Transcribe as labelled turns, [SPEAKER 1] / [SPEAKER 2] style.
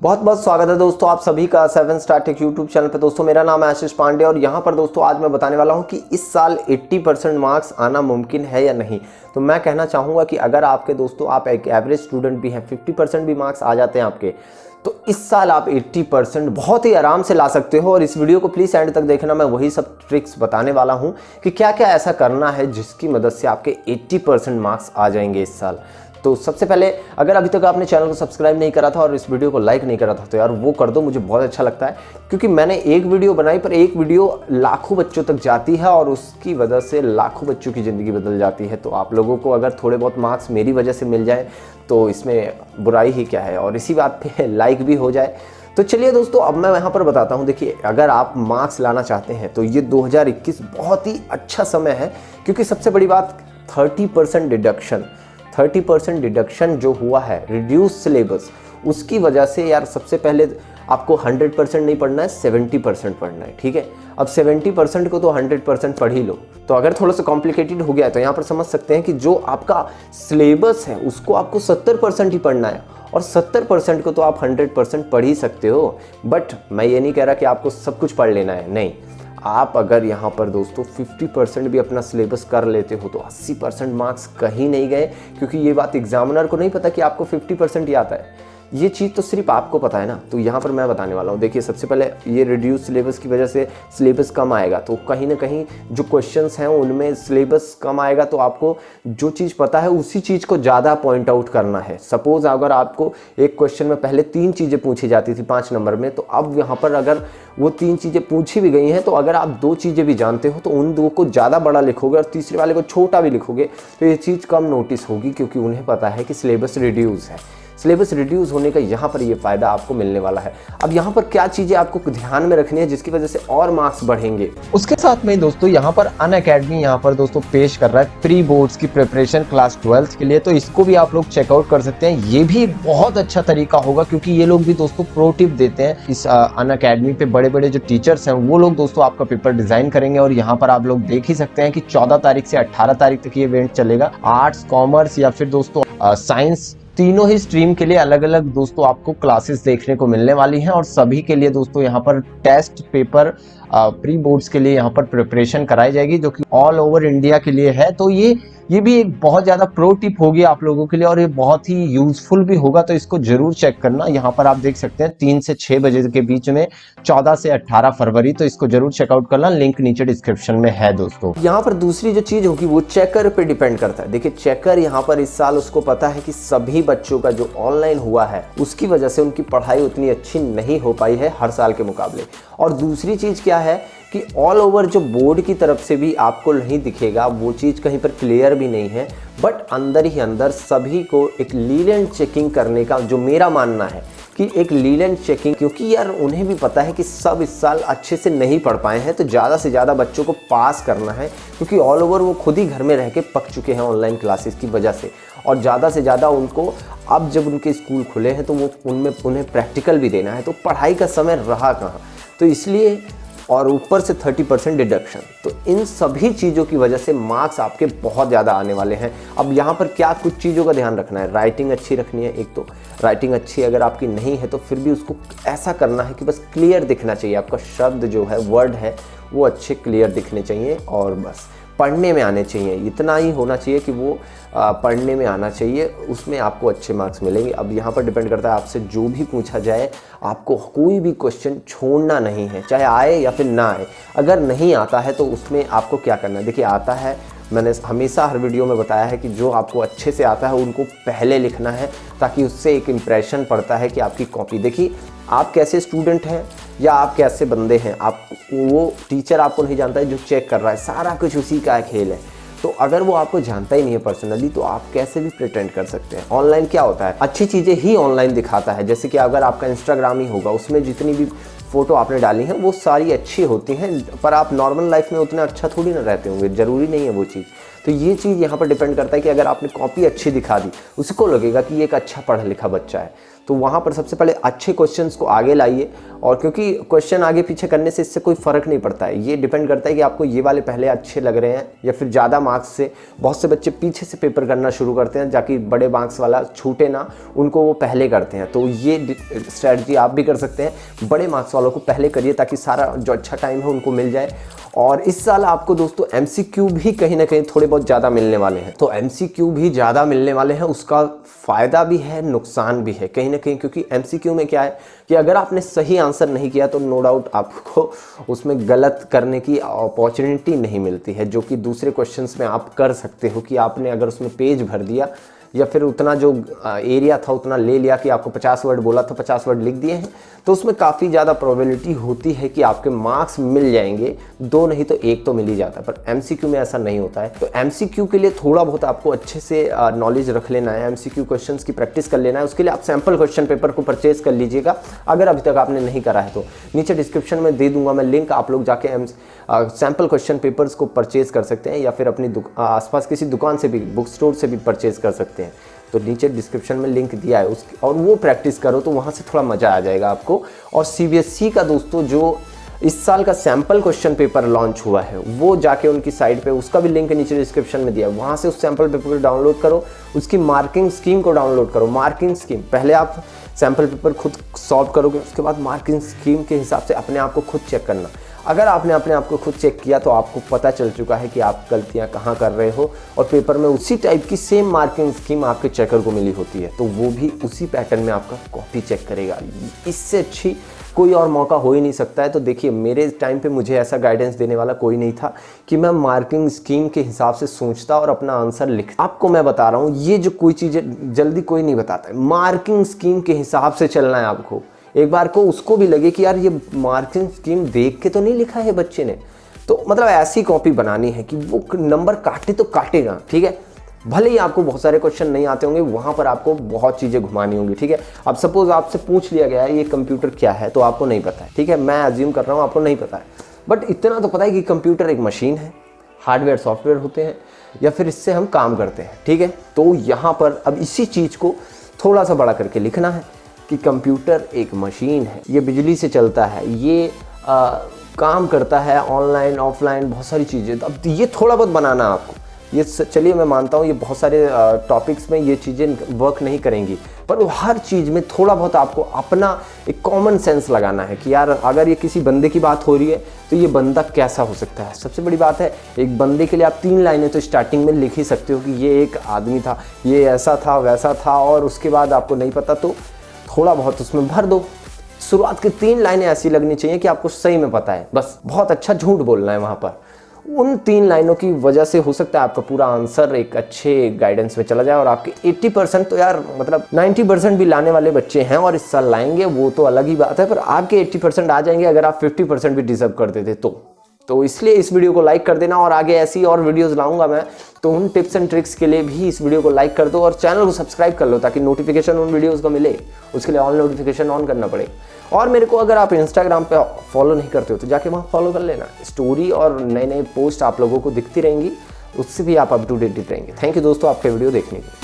[SPEAKER 1] बहुत बहुत स्वागत है दोस्तों आप सभी का 7 स्टार टेक यूट्यूब चैनल पे। दोस्तों मेरा नाम है आशीष पांडे और यहाँ पर दोस्तों आज मैं बताने वाला हूँ कि इस साल 80% मार्क्स आना मुमकिन है या नहीं। तो मैं कहना चाहूँगा कि अगर आपके दोस्तों आप एक एवरेज स्टूडेंट भी हैं, 50% भी मार्क्स आ जाते हैं आपके, तो इस साल आप 80% बहुत ही आराम से ला सकते हो। और इस वीडियो को प्लीज़ एंड तक देखना, मैं वही सब ट्रिक्स बताने वाला हूँ कि क्या क्या ऐसा करना है जिसकी मदद से आपके 80% मार्क्स आ जाएंगे इस साल। तो सबसे पहले अगर अभी तक आपने चैनल को सब्सक्राइब नहीं करा था और इस वीडियो को लाइक नहीं करा था तो यार वो कर दो, मुझे बहुत अच्छा लगता है। क्योंकि मैंने एक वीडियो बनाई पर एक वीडियो लाखों बच्चों तक जाती है और उसकी वजह से लाखों बच्चों की ज़िंदगी बदल जाती है। तो आप लोगों को अगर थोड़े बहुत मार्क्स मेरी वजह से मिल जाए तो इसमें बुराई ही क्या है, और इसी बात पे लाइक भी हो जाए। तो चलिए दोस्तों अब मैं यहाँ पर बताता हूँ। देखिए अगर आप मार्क्स लाना चाहते हैं तो ये 2021 बहुत ही अच्छा समय है, क्योंकि सबसे बड़ी बात 30% डिडक्शन जो हुआ है, रिड्यूस सिलेबस, उसकी वजह से यार सबसे पहले आपको 100% नहीं पढ़ना है, 70% पढ़ना है। ठीक है, अब 70% को तो 100% पढ़ ही लो। तो अगर थोड़ा सा कॉम्प्लिकेटेड हो गया है तो यहाँ पर समझ सकते हैं कि जो आपका सिलेबस है उसको आपको 70% ही पढ़ना है, और 70% को तो आप 100% पढ़ ही सकते हो। बट मैं ये नहीं कह रहा कि आपको सब कुछ पढ़ लेना है, नहीं। आप अगर यहाँ पर दोस्तों 50% भी अपना सिलेबस कर लेते हो तो 80% मार्क्स कहीं नहीं गए, क्योंकि ये बात एग्जामिनर को नहीं पता कि आपको 50% ही आता है। ये चीज़ तो सिर्फ आपको पता है ना। तो यहाँ पर मैं बताने वाला हूँ। देखिए सबसे पहले ये रिड्यूस सिलेबस की वजह से सिलेबस कम आएगा, तो कहीं ना कहीं जो क्वेश्चंस हैं उनमें सिलेबस कम आएगा, तो आपको जो चीज़ पता है उसी चीज़ को ज़्यादा पॉइंट आउट करना है। सपोज़ अगर आपको एक क्वेश्चन में पहले 3 चीज़ें पूछी जाती थी 5 नंबर में, तो अब यहाँ पर अगर वो 3 चीज़ें पूछी भी गई हैं तो अगर आप 2 चीज़ें भी जानते हो तो उन 2 को ज़्यादा बड़ा लिखोगे और तीसरे वाले को छोटा भी लिखोगे तो ये चीज़ कम नोटिस होगी, क्योंकि उन्हें पता है कि सिलेबस रिड्यूस है। सिलेबस रिड्यूस होने का यहाँ पर ये फ़ायदा आपको मिलने वाला है। अब यहाँ पर क्या चीज़ें आपको ध्यान में रखनी है जिसकी वजह से और मार्क्स बढ़ेंगे, उसके साथ में दोस्तों यहाँ पर अनअकैडमी यहाँ पर दोस्तों पेश कर रहा है प्री बोर्ड्स की प्रिपरेशन क्लास 12th के लिए। तो इसको भी आप लोग चेकआउट कर सकते हैं। ये भी एक बहुत अच्छा तरीका होगा, क्योंकि ये लोग भी दोस्तों प्रो टिप देते हैं। इस अनअकैडमी पे बड़े बड़े जो टीचर्स हैं वो लोग दोस्तों आपका पेपर डिजाइन करेंगे, और यहाँ पर आप लोग देख ही सकते हैं कि 14 तारीख से 18 तारीख तक ये इवेंट चलेगा। आर्ट्स, कॉमर्स या फिर दोस्तों साइंस, तीनों ही स्ट्रीम के लिए अलग अलग दोस्तों आपको क्लासेस देखने को मिलने वाली हैं। और सभी के लिए दोस्तों यहाँ पर टेस्ट पेपर प्री बोर्ड्स के लिए यहाँ पर प्रिपरेशन कराई जाएगी, जो कि ऑल ओवर इंडिया के लिए है। तो ये भी एक बहुत ज़्यादा प्रो टिप होगी आप लोगों के लिए, और ये बहुत ही यूजफुल भी होगा। तो इसको जरूर चेक करना। यहाँ पर आप देख सकते हैं 3 से 6 बजे के बीच में 14 से 18 फरवरी। तो इसको जरूर चेकआउट करना, लिंक नीचे डिस्क्रिप्शन में है दोस्तों। यहाँ पर दूसरी जो चीज़ होगी वो चेकर पे डिपेंड करता है। देखिए चेकर यहाँ पर इस साल उसको पता है कि सभी बच्चों का जो ऑनलाइन हुआ है उसकी वजह से उनकी पढ़ाई उतनी अच्छी नहीं हो पाई है हर साल के मुकाबले। और दूसरी चीज़ क्या है कि ऑल ओवर जो बोर्ड की तरफ से भी आपको नहीं दिखेगा, वो चीज़ कहीं पर क्लियर भी नहीं है, बट अंदर ही अंदर सभी को एक लीलेंट चेकिंग करने का जो मेरा मानना है कि एक लीलेंट चेकिंग, क्योंकि यार उन्हें भी पता है कि सब इस साल अच्छे से नहीं पढ़ पाए हैं, तो ज़्यादा से ज़्यादा बच्चों को पास करना है। क्योंकि ऑल ओवर वो खुद ही घर में रह के पक चुके हैं ऑनलाइन क्लासेस की वजह से, और ज़्यादा से ज़्यादा उनको अब जब उनके स्कूल खुले हैं तो वो उन्हें प्रैक्टिकल भी देना है, तो पढ़ाई का समय रहा कहाँ। तो इसलिए, और ऊपर से 30% डिडक्शन, तो इन सभी चीज़ों की वजह से मार्क्स आपके बहुत ज़्यादा आने वाले हैं। अब यहाँ पर क्या कुछ चीज़ों का ध्यान रखना है। राइटिंग अच्छी रखनी है। एक तो राइटिंग अच्छी अगर आपकी नहीं है तो फिर भी उसको ऐसा करना है कि बस क्लियर दिखना चाहिए। आपका शब्द जो है, वर्ड है, वो अच्छे क्लियर दिखने चाहिए, और बस पढ़ने में आने चाहिए। इतना ही होना चाहिए कि वो पढ़ने में आना चाहिए, उसमें आपको अच्छे मार्क्स मिलेंगे। अब यहाँ पर डिपेंड करता है आपसे जो भी पूछा जाए, आपको कोई भी क्वेश्चन छोड़ना नहीं है, चाहे आए या फिर ना आए। अगर नहीं आता है तो उसमें आपको क्या करना है। देखिए आता है, मैंने हमेशा हर वीडियो में बताया है कि जो आपको अच्छे से आता है उनको पहले लिखना है, ताकि उससे एक इम्प्रेशन पड़ता है कि आपकी कॉपी। देखिए आप कैसे स्टूडेंट हैं या आप कैसे बंदे हैं, आप वो टीचर आपको नहीं जानता है, जो चेक कर रहा है सारा कुछ उसी का खेल है। तो अगर वो आपको जानता ही नहीं है पर्सनली तो आप कैसे भी प्रिटेंड कर सकते हैं। ऑनलाइन क्या होता है, अच्छी चीज़ें ही ऑनलाइन दिखाता है। जैसे कि अगर आपका इंस्टाग्राम ही होगा, उसमें जितनी भी फ़ोटो आपने डाली हैं वो सारी अच्छी होती हैं, पर आप नॉर्मल लाइफ में उतना अच्छा थोड़ी ना रहते होंगे, ज़रूरी नहीं है वो चीज़। तो ये चीज़ यहाँ पर डिपेंड करता है कि अगर आपने कॉपी अच्छी दिखा दी, उसको लगेगा कि ये एक अच्छा पढ़ा लिखा बच्चा है। तो वहाँ पर सबसे पहले अच्छे क्वेश्चंस को आगे लाइए, और क्योंकि क्वेश्चन आगे पीछे करने से इससे कोई फ़र्क नहीं पड़ता है, ये डिपेंड करता है कि आपको ये वाले पहले अच्छे लग रहे हैं या फिर ज़्यादा मार्क्स से। बहुत से बच्चे पीछे से पेपर करना शुरू करते हैं ताकि बड़े मार्क्स वाला छूटे ना, उनको वो पहले करते हैं। तो ये स्ट्रैटेजी आप भी कर सकते हैं, बड़े मार्क्स वालों को पहले करिए ताकि सारा जो अच्छा टाइम है उनको मिल जाए। और इस साल आपको दोस्तों MCQ भी कहीं ना कहीं थोड़े बहुत ज़्यादा मिलने वाले हैं। तो MCQ भी ज़्यादा मिलने वाले हैं, उसका फ़ायदा भी है, नुकसान भी है कहीं ना कहीं, क्योंकि MCQ में क्या है कि अगर आपने सही आंसर नहीं किया तो नो डाउट आपको उसमें गलत करने की अपॉर्चुनिटी नहीं मिलती है, जो कि दूसरे क्वेश्चंस में आप कर सकते हो कि आपने अगर उसमें पेज भर दिया या फिर उतना जो एरिया था उतना ले लिया कि आपको 50 वर्ड बोला तो 50 वर्ड लिख दिए हैं, तो उसमें काफ़ी ज़्यादा प्रोबेबिलिटी होती है कि आपके मार्क्स मिल जाएंगे, 2 नहीं तो 1 तो मिल ही जाता है। पर MCQ में ऐसा नहीं होता है। तो MCQ के लिए थोड़ा बहुत आपको अच्छे से नॉलेज रख लेना है, MCQ क्वेश्चंस की प्रैक्टिस कर लेना है। उसके लिए आप सैम्पल क्वेश्चन पेपर को परचेज कर लीजिएगा अगर अभी तक आपने नहीं करा है तो। नीचे डिस्क्रिप्शन में दे दूंगा मैं लिंक, आप लोग जाके सैम्पल क्वेश्चन पेपर्स को परचेज कर सकते हैं, या फिर अपनी आसपास किसी दुकान से भी, बुक स्टोर से भी परचेज कर सकते हैं। तो नीचे डिस्क्रिप्शन में लिंक दिया है उसकी, और वो प्रैक्टिस करो तो वहाँ से थोड़ा मज़ा आ जाएगा आपको। और CBSE का दोस्तों जो इस साल का सैम्पल क्वेश्चन पेपर लॉन्च हुआ है, वो जाके उनकी साइट पे, उसका भी लिंक नीचे डिस्क्रिप्शन में दिया है, वहाँ से उस सैम्पल पेपर को डाउनलोड करो, उसकी मार्किंग स्कीम को डाउनलोड करो। मार्किंग स्कीम, पहले आप सैम्पल पेपर खुद सॉल्व करोगे, उसके बाद मार्किंग स्कीम के हिसाब से अपने आप को खुद चेक करना। अगर आपने अपने आप को खुद चेक किया तो आपको पता चल चुका है कि आप गलतियां कहाँ कर रहे हो, और पेपर में उसी टाइप की सेम मार्किंग स्कीम आपके चेकर को मिली होती है, तो वो भी उसी पैटर्न में आपका कॉपी चेक करेगा। इससे अच्छी कोई और मौका हो ही नहीं सकता है। तो देखिए, मेरे टाइम पे मुझे ऐसा गाइडेंस देने वाला कोई नहीं था कि मैं मार्किंग स्कीम के हिसाब से सोचता और अपना आंसर लिखता। आपको मैं बता रहा हूँ, ये जो कोई चीज़ें जल्दी कोई नहीं बताता है, मार्किंग स्कीम के हिसाब से चलना है आपको। एक बार को उसको भी लगे कि यार ये मार्किंग स्कीम देख के तो नहीं लिखा है बच्चे ने, तो मतलब ऐसी कॉपी बनानी है कि वो नंबर काटे तो काटेगा, ठीक है। भले ही आपको बहुत सारे क्वेश्चन नहीं आते होंगे, वहाँ पर आपको बहुत चीज़ें घुमानी होंगी, ठीक है। अब सपोज आपसे पूछ लिया गया है ये कंप्यूटर क्या है, तो आपको नहीं पता है, ठीक है, मैं अज्यूम कर रहा हूँ आपको नहीं पता है, बट इतना तो पता है कि कंप्यूटर एक मशीन है, हार्डवेयर सॉफ्टवेयर होते हैं, या फिर इससे हम काम करते हैं, ठीक है। तो यहाँ पर अब इसी चीज़ को थोड़ा सा बड़ा करके लिखना है कि कंप्यूटर एक मशीन है, ये बिजली से चलता है, ये काम करता है ऑनलाइन ऑफलाइन बहुत सारी चीज़ें। अब ये थोड़ा बहुत बनाना है आपको। ये चलिए मैं मानता हूँ ये बहुत सारे टॉपिक्स में ये चीज़ें वर्क नहीं करेंगी, पर वो हर चीज़ में थोड़ा बहुत आपको अपना एक कॉमन सेंस लगाना है कि यार अगर ये किसी बंदे की बात हो रही है तो ये बंदा कैसा हो सकता है। सबसे बड़ी बात है, एक बंदे के लिए आप 3 लाइनें तो स्टार्टिंग में लिख ही सकते हो कि ये एक आदमी था, ये ऐसा था वैसा था, और उसके बाद आपको नहीं पता तो थोड़ा बहुत उसमें भर दो। शुरुआत की 3 लाइनें ऐसी लगनी चाहिए कि आपको सही में पता है, बस बहुत अच्छा झूठ बोलना है वहाँ पर। उन 3 लाइनों की वजह से हो सकता है आपका पूरा आंसर एक अच्छे गाइडेंस में चला जाए, और आपके 80% तो यार मतलब 90% भी लाने वाले बच्चे हैं और इस साल लाएंगे, वो तो अलग ही बात है, पर आपके 80% आ जाएंगे अगर आप 50% भी डिजर्व कर देते तो इसलिए इस वीडियो को लाइक कर देना, और आगे ऐसी और वीडियोस लाऊंगा मैं, तो उन टिप्स एंड ट्रिक्स के लिए भी इस वीडियो को लाइक कर दो और चैनल को सब्सक्राइब कर लो ताकि नोटिफिकेशन उन वीडियोस का मिले, उसके लिए ऑल नोटिफिकेशन ऑन करना पड़े। और मेरे को अगर आप इंस्टाग्राम पे फॉलो नहीं करते हो तो जाके वहाँ फॉलो कर लेना, स्टोरी और नए नए पोस्ट आप लोगों को दिखती रहेंगी, उससे भी आप अप टू डेट रहेंगे। थैंक यू दोस्तों आपके वीडियो देखने के लिए।